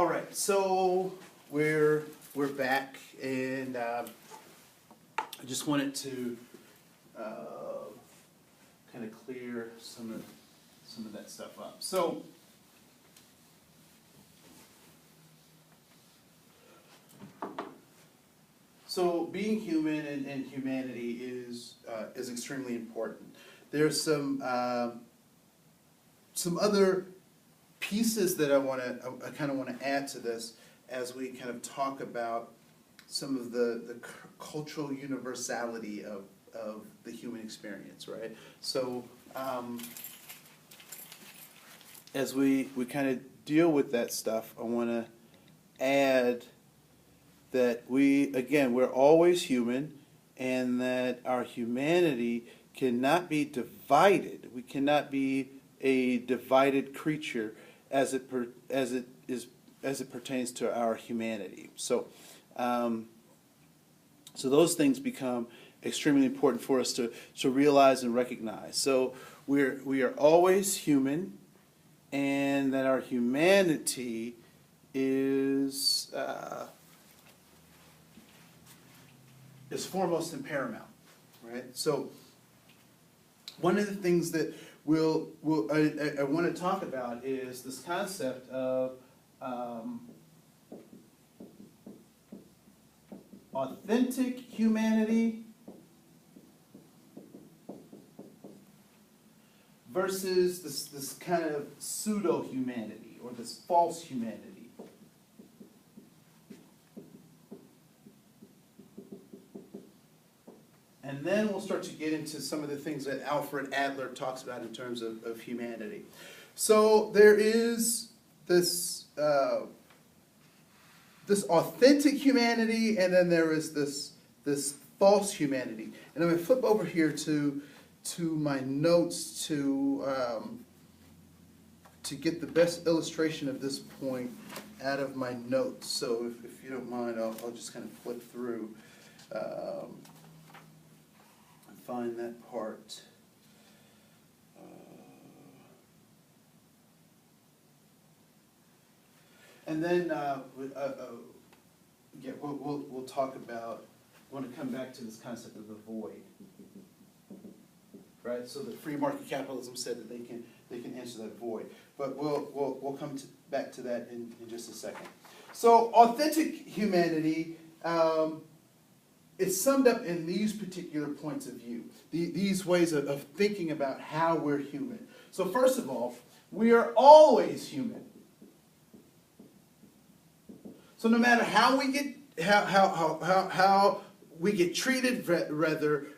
All right, so we're back, and I just wanted to kind of clear some of that stuff up. So being human and humanity is extremely important. There's some other pieces that I kind of want to add to this as we kind of talk about some of the cultural universality of the human experience, right? So as we kind of deal with that stuff, I want to add that we're always human, and that our humanity cannot be divided. We cannot be a divided creature as it pertains to our humanity. So those things become extremely important for us to realize and recognize. So we are always human, and that our humanity is foremost and paramount, right? So one of the things that I want to talk about is this concept of authentic humanity versus this kind of pseudo-humanity, or this false humanity. And then we'll start to get into some of the things that Alfred Adler talks about in terms of humanity. So there is this authentic humanity, and then there is this false humanity. And I'm going to flip over here to my notes to get the best illustration of this point out of my notes. So if you don't mind, I'll just kind of flip through. Find that part. And then we'll talk about. I want to come back to this concept of the void, right? So the free market capitalism said that they can answer that void, but we'll come back to that in just a second. So authentic humanity. It's summed up in these particular points of view, these ways of thinking about how we're human. So first of all, we are always human. So no matter how we get how we get treated, whether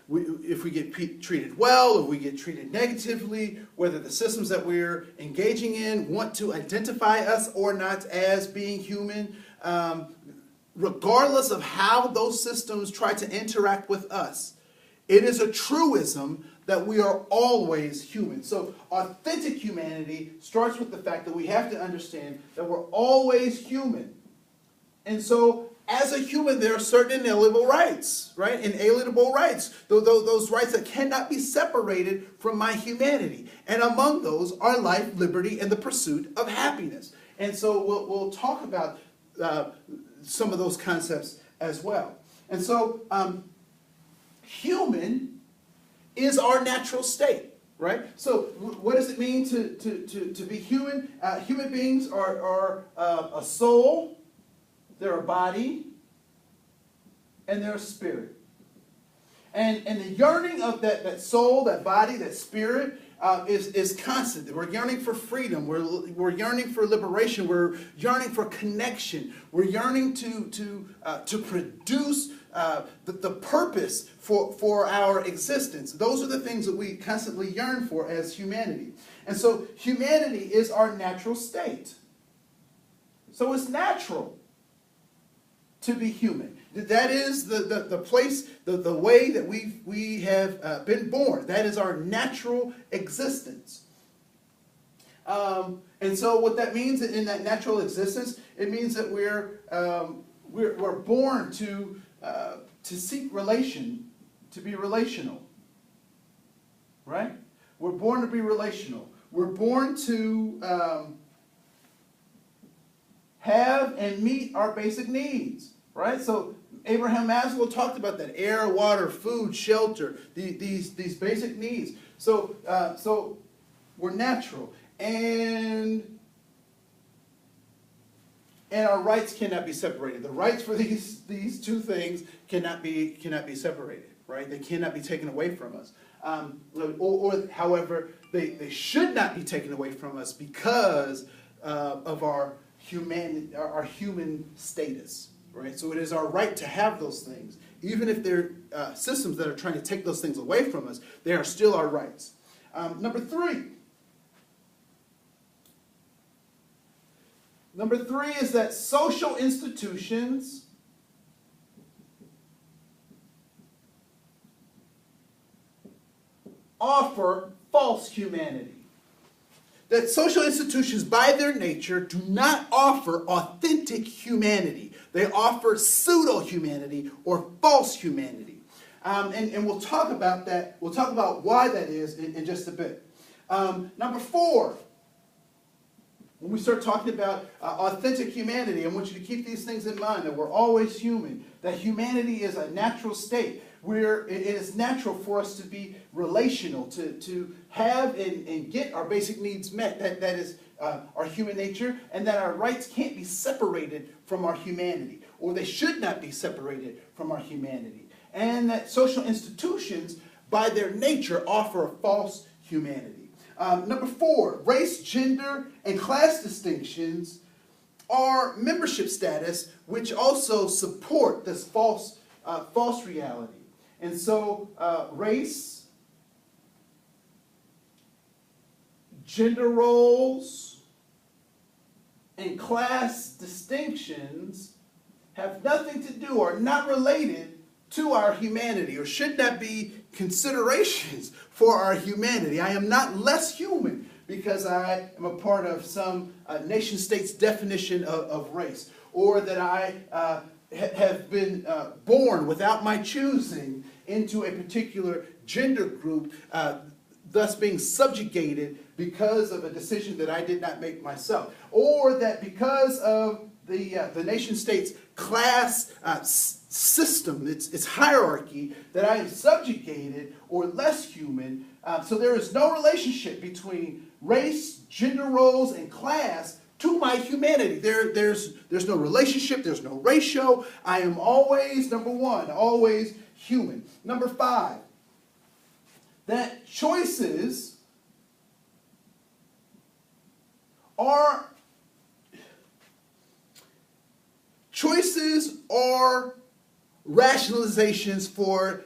if we get treated well or we get treated negatively, whether the systems that we're engaging in want to identify us or not as being human. Regardless of how those systems try to interact with us, it is a truism that we are always human. So authentic humanity starts with the fact that we have to understand that we're always human. And so as a human, there are certain inalienable rights, right? Inalienable rights. Those rights that cannot be separated from my humanity. And among those are life, liberty, and the pursuit of happiness. And so we'll talk about some of those concepts as well. And so human is our natural state, right? So what does it mean to be human? Human beings are a soul, they're a body, and they're a spirit. And the yearning of that soul, that body, that spirit is constant. We're yearning for freedom. We're yearning for liberation. We're yearning for connection. We're yearning to produce the purpose for our existence. Those are the things that we constantly yearn for as humanity. And so humanity is our natural state. So it's natural to be human. That is the place, the way that we have been born. That is our natural existence. And so what that means in that natural existence, it means that we're born to seek relation, to be relational. Right? We're born to be relational. We're born to have and meet our basic needs, right? So Abraham Maslow talked about that: air, water, food, shelter, these basic needs. So we're natural, and our rights cannot be separated. The rights for these two things cannot be separated, right? They cannot be taken away from us. However, they should not be taken away from us because of our human status, right? So it is our right to have those things. Even if they're systems that are trying to take those things away from us, they are still our rights. Number three is that social institutions offer false humanity. That social institutions, by their nature, do not offer authentic humanity. They offer pseudo-humanity or false humanity. And we'll talk about that. We'll talk about why that is in just a bit. Number 4, when we start talking about authentic humanity, I want you to keep these things in mind, that we're always human, that humanity is a natural state. It is natural for us to be relational, to have and get our basic needs met. That is our human nature, and that our rights can't be separated from our humanity, or they should not be separated from our humanity. And that social institutions, by their nature, offer a false humanity. Number 4, race, gender, and class distinctions are membership status, which also support this false reality. And so race, gender roles, and class distinctions have nothing to do, or not related to our humanity, or should not be considerations for our humanity. I am not less human because I am a part of some nation state's definition of race, or that I have been born without my choosing into a particular gender group, thus being subjugated because of a decision that I did not make myself, or that because of the nation state's class system, its hierarchy, that I am subjugated or less human. So there is no relationship between race, gender roles, and class to my humanity. There's no relationship, there's no ratio. I am always, number 1, always human. Number 5, that choices are rationalizations for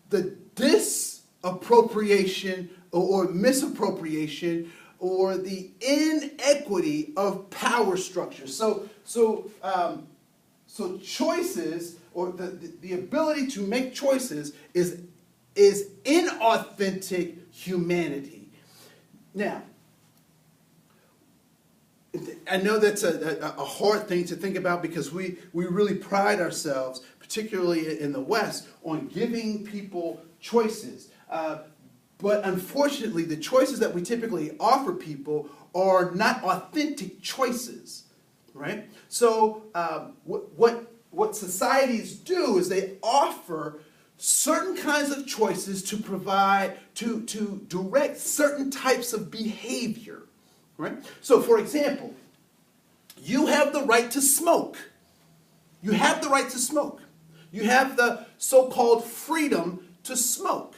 the disappropriation or misappropriation or the inequity of power structures. So choices, or the ability to make choices, is inauthentic humanity. Now, I know that's a hard thing to think about, because we really pride ourselves, particularly in the West, on giving people choices. But unfortunately, the choices that we typically offer people are not authentic choices, right? So what societies do is they offer certain kinds of choices to provide, to direct certain types of behavior, right? So, for example, you have the right to smoke. You have the right to smoke. You have the so-called freedom to smoke.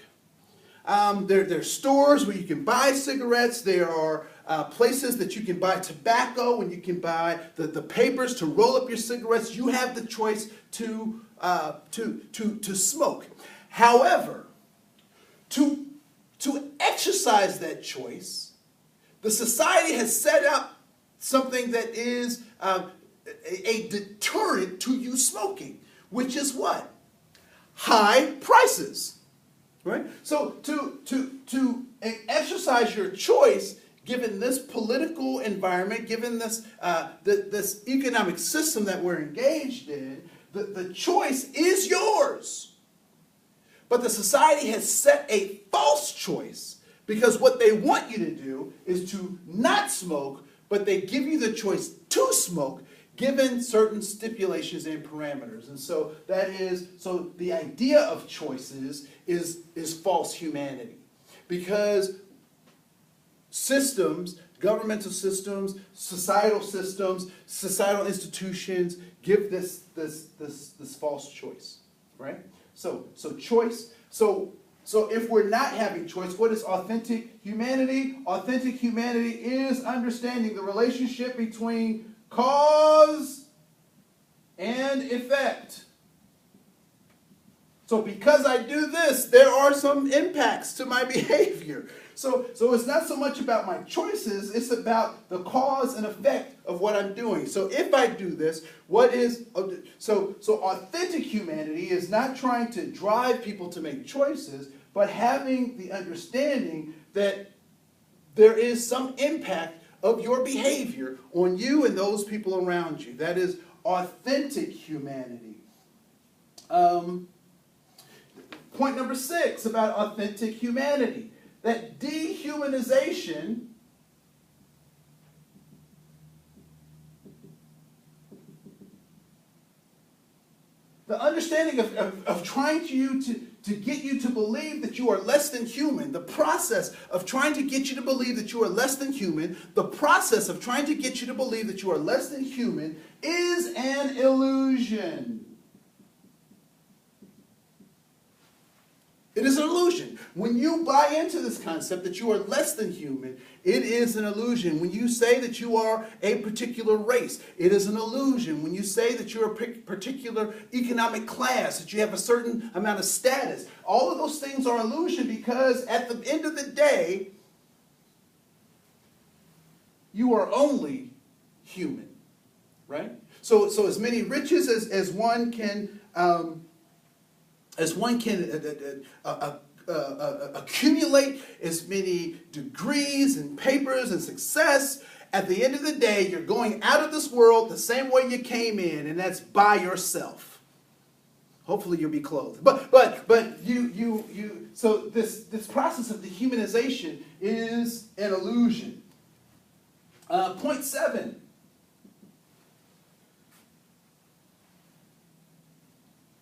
There are stores where you can buy cigarettes. There are places that you can buy tobacco, and you can buy the papers to roll up your cigarettes. You have the choice to smoke. However, to exercise that choice, the society has set up something that is a deterrent to you smoking, which is what? High prices. Right? So to exercise your choice, given this political environment, given this this economic system that we're engaged in, the choice is yours. But the society has set a false choice, because what they want you to do is to not smoke, but they give you the choice to smoke, given certain stipulations and parameters. And so so the idea of choices is false humanity. Because systems, governmental systems, societal institutions give this false choice, right? So choice. So if we're not having choice, what is authentic humanity? Authentic humanity is understanding the relationship between cause and effect. So because I do this, there are some impacts to my behavior. So it's not so much about my choices, it's about the cause and effect of what I'm doing. So if I do this, so authentic humanity is not trying to drive people to make choices, but having the understanding that there is some impact of your behavior on you and those people around you. That is authentic humanity. Point number 6 about authentic humanity. That dehumanization the understanding of trying to get you to believe that you are less than human, the process of trying to get you to believe that you are less than human, the process of trying to get you to believe that you are less than human is an illusion. It is an illusion. When you buy into this concept that you are less than human, it is an illusion. When you say that you are a particular race, it is an illusion. When you say that you're a particular economic class, that you have a certain amount of status, all of those things are illusion because at the end of the day, you are only human, right? So as many riches as one can accumulate, as many degrees and papers and success, at the end of the day, you're going out of this world the same way you came in, and that's by yourself. Hopefully you'll be clothed. So this process of dehumanization is an illusion. Point 7.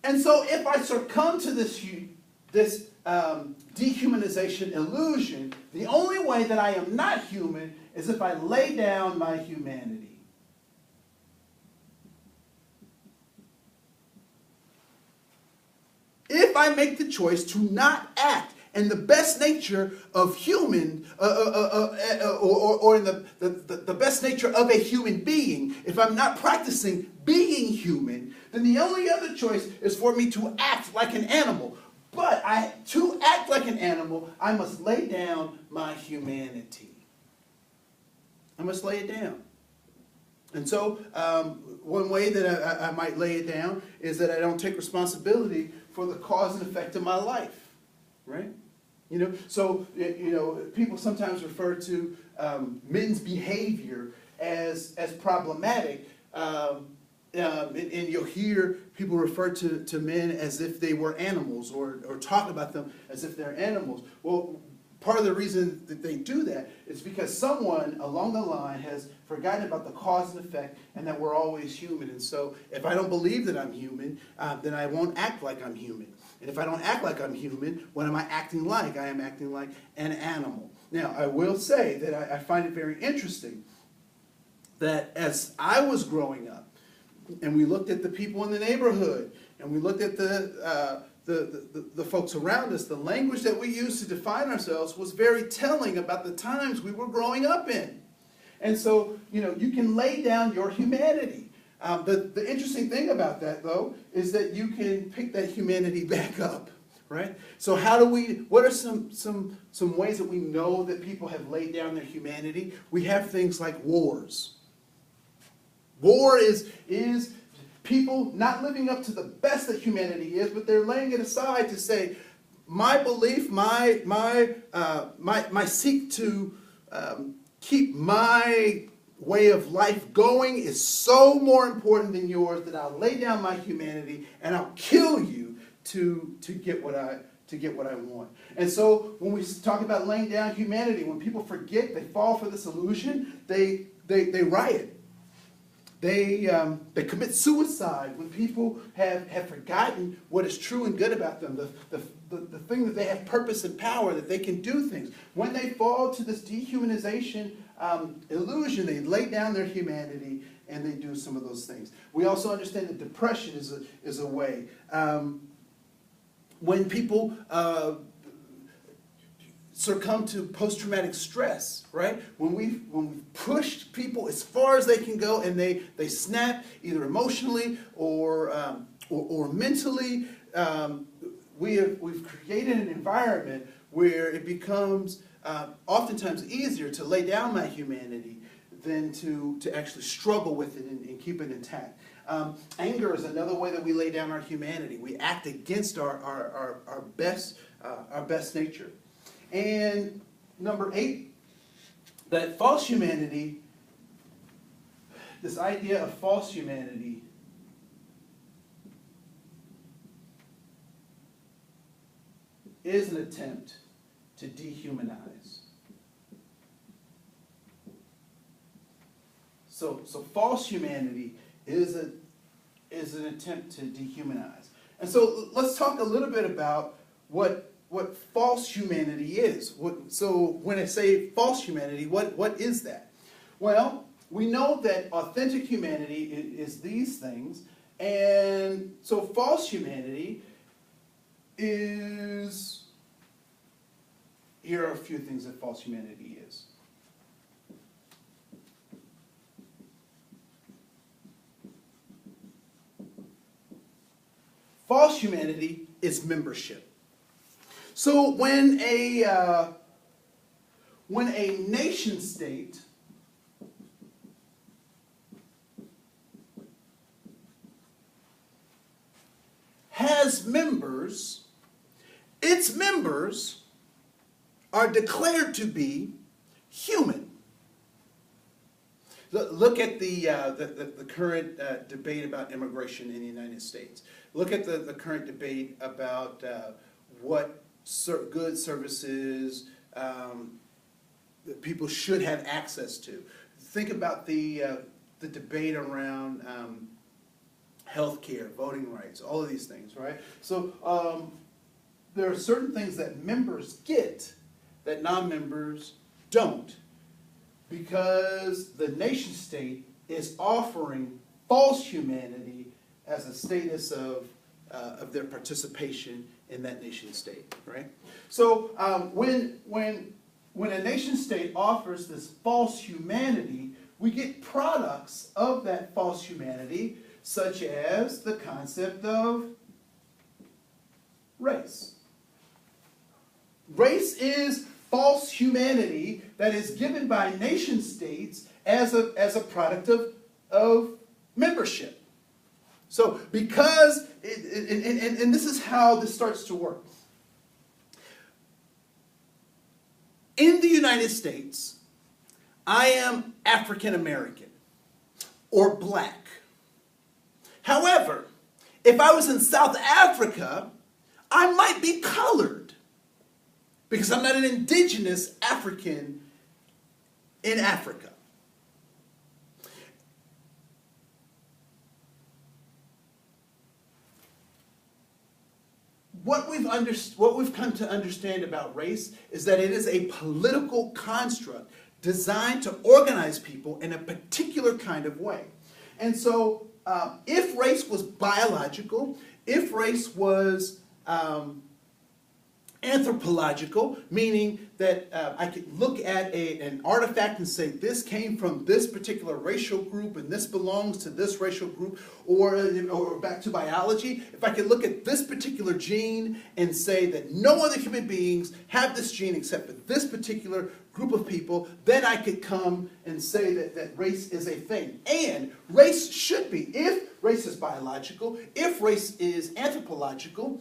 And so if I succumb to this dehumanization illusion, the only way that I am not human is if I lay down my humanity. If I make the choice to not act in the best nature of human, or in the best nature of a human being, if I'm not practicing being human, then the only other choice is for me to act like an animal. But to act like an animal, I must lay down my humanity. I must lay it down. And so one way that I might lay it down is that I don't take responsibility for the cause and effect of my life, right? So people sometimes refer to men's behavior as problematic, and you'll hear people refer to men as if they were animals, or talk about them as if they're animals. Well, part of the reason that they do that is because someone along the line has forgotten about the cause and effect, and that we're always human. And so if I don't believe that I'm human, then I won't act like I'm human. And if I don't act like I'm human, what am I acting like? I am acting like an animal. Now, I will say that I find it very interesting that as I was growing up, and we looked at the people in the neighborhood, and we looked at the folks around us, the language that we used to define ourselves was very telling about the times we were growing up in. And so, you can lay down your humanity. The interesting thing about that, though, is that you can pick that humanity back up, right? So what are some ways that we know that people have laid down their humanity? We have things like wars. War is people not living up to the best that humanity is, but they're laying it aside to say, my belief, my seek to keep my way of life going is so more important than yours that I'll lay down my humanity and I'll kill you to get what I want. And so when we talk about laying down humanity, when people forget, they fall for this illusion, they riot. They commit suicide when people have forgotten what is true and good about them, the thing that they have purpose and power, that they can do things. When they fall to this dehumanization illusion, they lay down their humanity and they do some of those things. We also understand that depression is a way. When people succumb to post-traumatic stress, right? When we've pushed people as far as they can go and they snap either emotionally or mentally, we've created an environment where it becomes oftentimes easier to lay down my humanity than to actually struggle with it and keep it intact. Anger is another way that we lay down our humanity. We act against our best nature. And number 8, that false humanity, this idea of false humanity, is an attempt to dehumanize. So false humanity is an attempt to dehumanize. And so let's talk a little bit about what false humanity is. So when I say false humanity, what is that? Well, we know that authentic humanity is these things, and so false humanity is, here are a few things that false humanity is. False humanity is membership. So when a nation state has members, its members are declared to be human. Look at the current debate about immigration in the United States. Look at the current debate about what goods, services that people should have access to. Think about the debate around healthcare, voting rights, all of these things, right? So there are certain things that members get that non-members don't, because the nation state is offering false humanity as a status of their participation in that nation state, right? So when a nation state offers this false humanity, we get products of that false humanity, such as the concept of race. Race is false humanity that is given by nation states as a product of membership. So because, and this is how this starts to work. In the United States, I am African American or black. However, if I was in South Africa, I might be colored because I'm not an indigenous African in Africa. What we've come to understand about race is that it is a political construct designed to organize people in a particular kind of way. And so if race was biological, if race was anthropological, meaning that I could look at an artifact and say this came from this particular racial group and this belongs to this racial group, or back to biology, if I could look at this particular gene and say that no other human beings have this gene except for this particular group of people, then I could come and say that race is a thing. And race should be, if race is biological, if race is anthropological,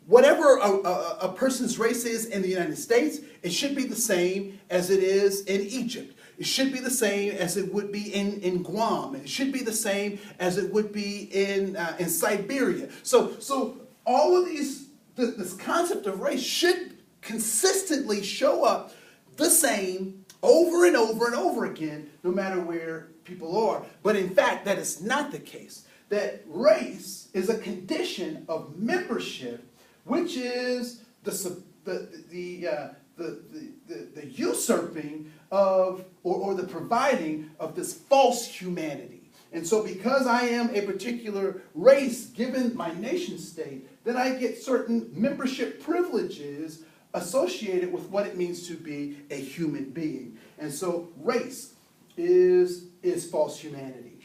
whatever a person's race is in the United States, it should be the same as it is in Egypt. It should be the same as it would be in Guam. It should be the same as it would be in Siberia. So all of this concept of race should consistently show up the same over and over and over again, no matter where people are. But in fact, that is not the case. That race is a condition of membership, which is the usurping of or the providing of this false humanity. And so because I am a particular race given my nation state, then I get certain membership privileges associated with what it means to be a human being. And so race is false humanity.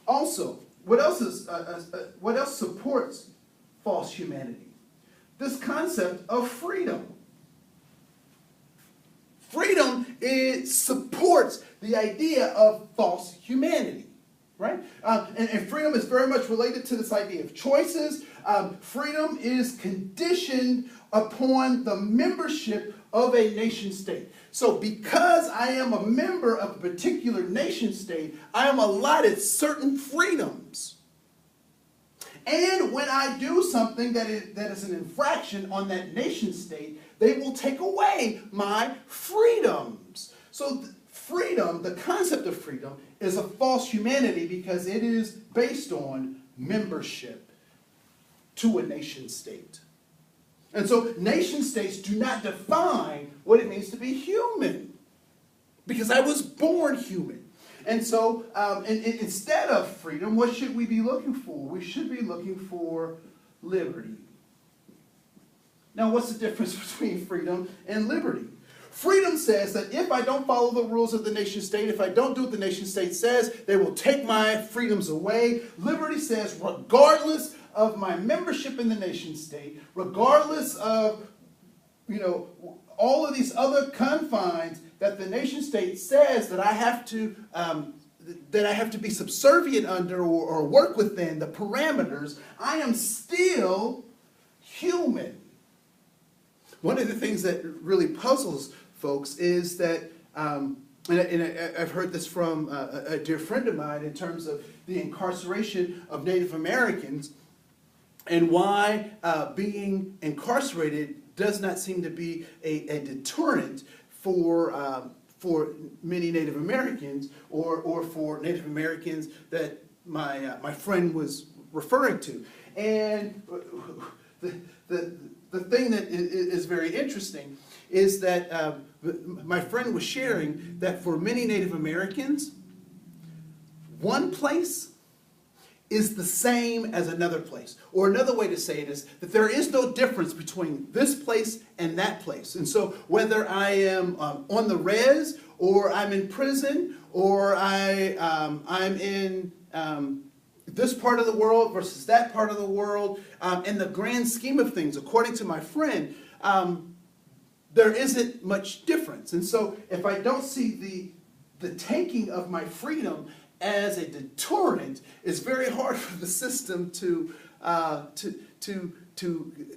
Also, what else supports false humanity? This concept of freedom. Freedom, it supports the idea of false humanity, right? And freedom is very much related to this idea of choices. Freedom is conditioned upon the membership of a nation state. So because I am a member of a particular nation state, I am allotted certain freedoms. And when I do something that is an infraction on that nation state, they will take away my freedoms. So freedom, the concept of freedom, is a false humanity because it is based on membership to a nation state. And so nation states do not define what it means to be human because I was born human. And so instead of freedom, what should we be looking for? We should be looking for liberty. Now, what's the difference between freedom and liberty? Freedom says that if I don't follow the rules of the nation state, if I don't do what the nation state says, they will take my freedoms away. Liberty says, regardless of my membership in the nation state, regardless of, all of these other confines that the nation state says that I have to be subservient under or work within, the parameters, I am still human. One of the things that really puzzles folks is that, and I've heard this from a dear friend of mine in terms of the incarceration of Native Americans and why being incarcerated does not seem to be a deterrent for many Native Americans or for Native Americans that my friend was referring to. And the thing that is very interesting is that my friend was sharing that for many Native Americans, one place is the same as another place. Or another way to say it is that there is no difference between this place and that place. And so whether I am on the res, or I'm in prison, or I'm in this part of the world versus that part of the world, in the grand scheme of things, according to my friend, there isn't much difference. And so if I don't see the taking of my freedom as a deterrent, it's very hard for the system to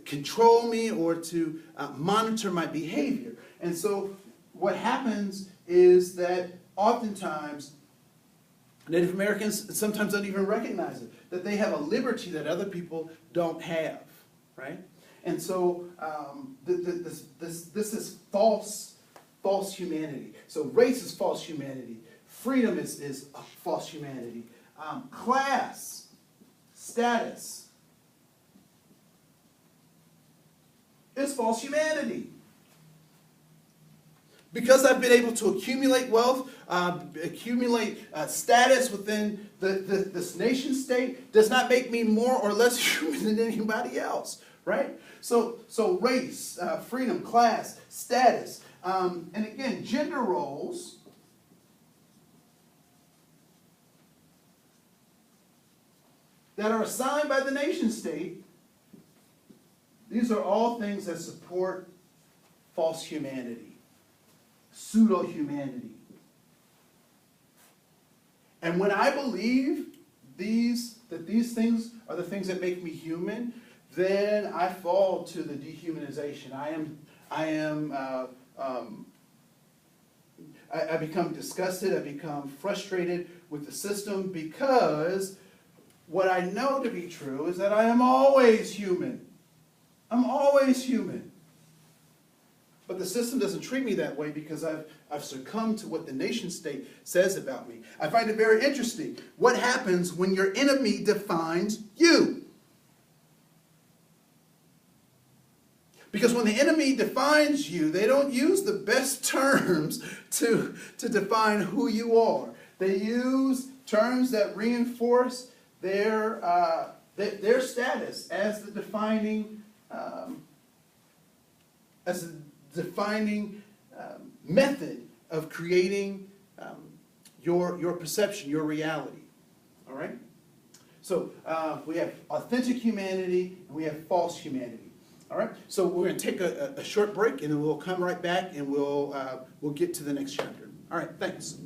control me or to monitor my behavior. And so what happens is that oftentimes Native Americans sometimes don't even recognize it, that they have a liberty that other people don't have, right? And so this is false humanity. So race is false humanity. Freedom is a false humanity. Class, status is false humanity. Because I've been able to accumulate wealth, accumulate status within this nation state does not make me more or less human than anybody else, right? So race, freedom, class, status, and again, gender roles that are assigned by the nation state, these are all things that support false humanity, pseudo-humanity. And when I believe that these things are the things that make me human, then I fall to the dehumanization. I become disgusted, I become frustrated with the system because what I know to be true is that I am always human. I'm always human. But the system doesn't treat me that way because I've succumbed to what the nation state says about me. I find it very interesting. What happens when your enemy defines you? Because when the enemy defines you, they don't use the best terms to define who you are. They use terms that reinforce their status as the defining method of creating your perception, your reality. All right? So we have authentic humanity and we have false humanity. All right? So we're going to take a short break and then we'll come right back and we'll get to the next chapter. All right, thanks.